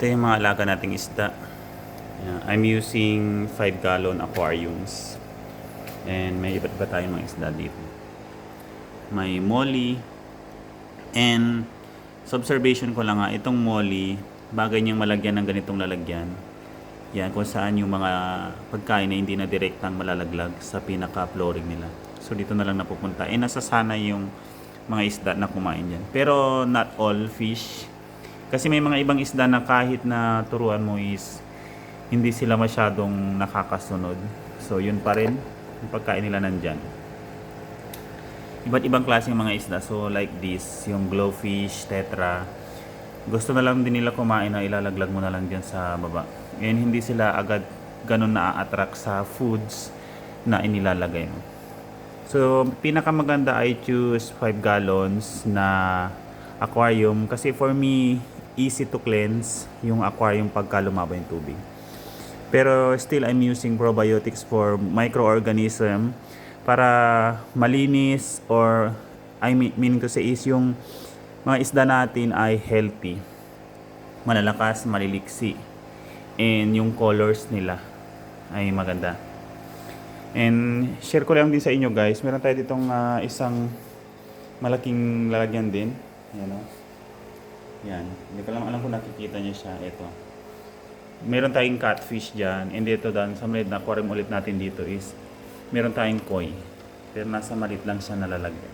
Ito yung mga alaga nating isda. Yan. I'm using 5-gallon aquariums. And may iba't iba tayong mga isda dito. May molly. And sa observation ko lang nga, itong molly, bagay niyang malagyan ng ganitong lalagyan. Yan, kung saan yung mga pagkain na hindi na direktang malalaglag sa pinaka-flooring nila. So dito na lang napupunta. Nasasana yung mga isda na kumain dyan. Pero not all fish. Kasi may mga ibang isda na kahit na turuan mo is hindi sila masyadong nakakasunod. So yun pa rin, yung pagkain nila nandyan. Iba't ibang klaseng mga isda. So like this, yung glowfish, tetra. Gusto na lang din nila kumain na ilalaglag mo na lang dyan sa baba. And hindi sila agad ganun na-attract sa foods na inilalagay mo. So pinakamaganda I choose 5 gallons na aquarium. Kasi for me, easy to cleanse yung aquarium pagka lumaba yung tubig. Pero still I'm using probiotics for microorganism para malinis, or meaning to say is yung mga isda natin ay healthy, malalakas, maliliksi, and yung colors nila ay maganda. And share ko lang din sa inyo guys, meron tayo ditong isang malaking lalagyan din. Yan o. Yan. Hindi ko lang alam kung nakikita niyo siya. Ito. Meron tayong catfish dyan. And dito dan sa maliit na aquarium ulit natin dito is meron tayong koi. Pero nasa maliit lang siya nalalagyan.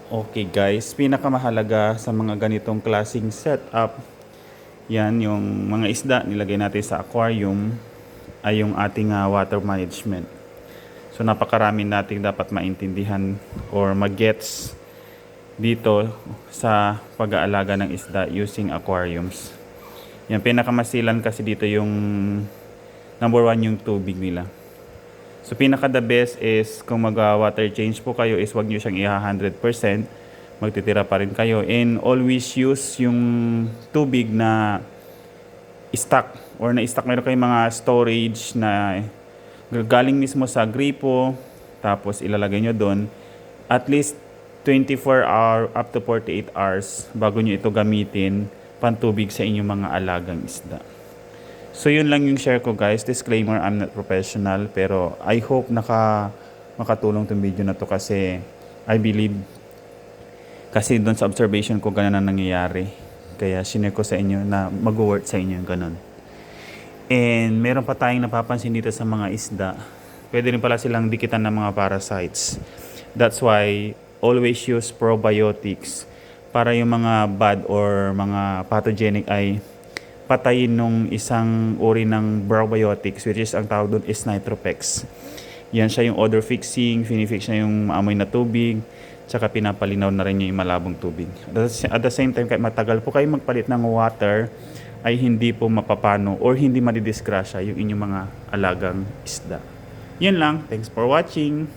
Okay guys, pinakamahalaga sa mga ganitong klaseng setup, yan yung mga isda nilagay natin sa aquarium ay yung ating water management. So napakarami nating dapat maintindihan or mag-gets dito sa pag-aalaga ng isda using aquariums. Yan, pinakamasilan kasi dito yung number 1 yung tubig nila. So pinaka the best is kung mag-water change po kayo is wag nyo siyang iha 100%, magtitira pa rin kayo, and always use yung tubig na stock or na-stock. Meron kayong mga storage na galing mismo sa gripo, tapos ilalagay nyo doon at least 24 hour up to 48 hours bago nyo ito gamitin pantubig sa inyong mga alagang isda. So yun lang yung share ko guys. Disclaimer, I'm not professional, pero I hope makatulong tong video na to kasi I believe kasi doon sa observation ko ganun ang nangyayari. Kaya sinare ko sa inyo na mag-work sa inyo yung ganun. And meron pa tayong napapansin dito sa mga isda. Pwede rin pala silang dikitan ng mga parasites. That's why always use probiotics para yung mga bad or mga pathogenic ay patayin nung isang uri ng probiotics, which is ang tawag doon is Nitropex. Yan siya yung odor fixing, finifix niya yung maamoy na tubig, tsaka pinapalinaw na rin niya yung malabong tubig. At the same time, kahit matagal po kayo magpalit ng water, ay hindi po mapapano or hindi madidisgrasya yung inyong mga alagang isda. Yun lang. Thanks for watching.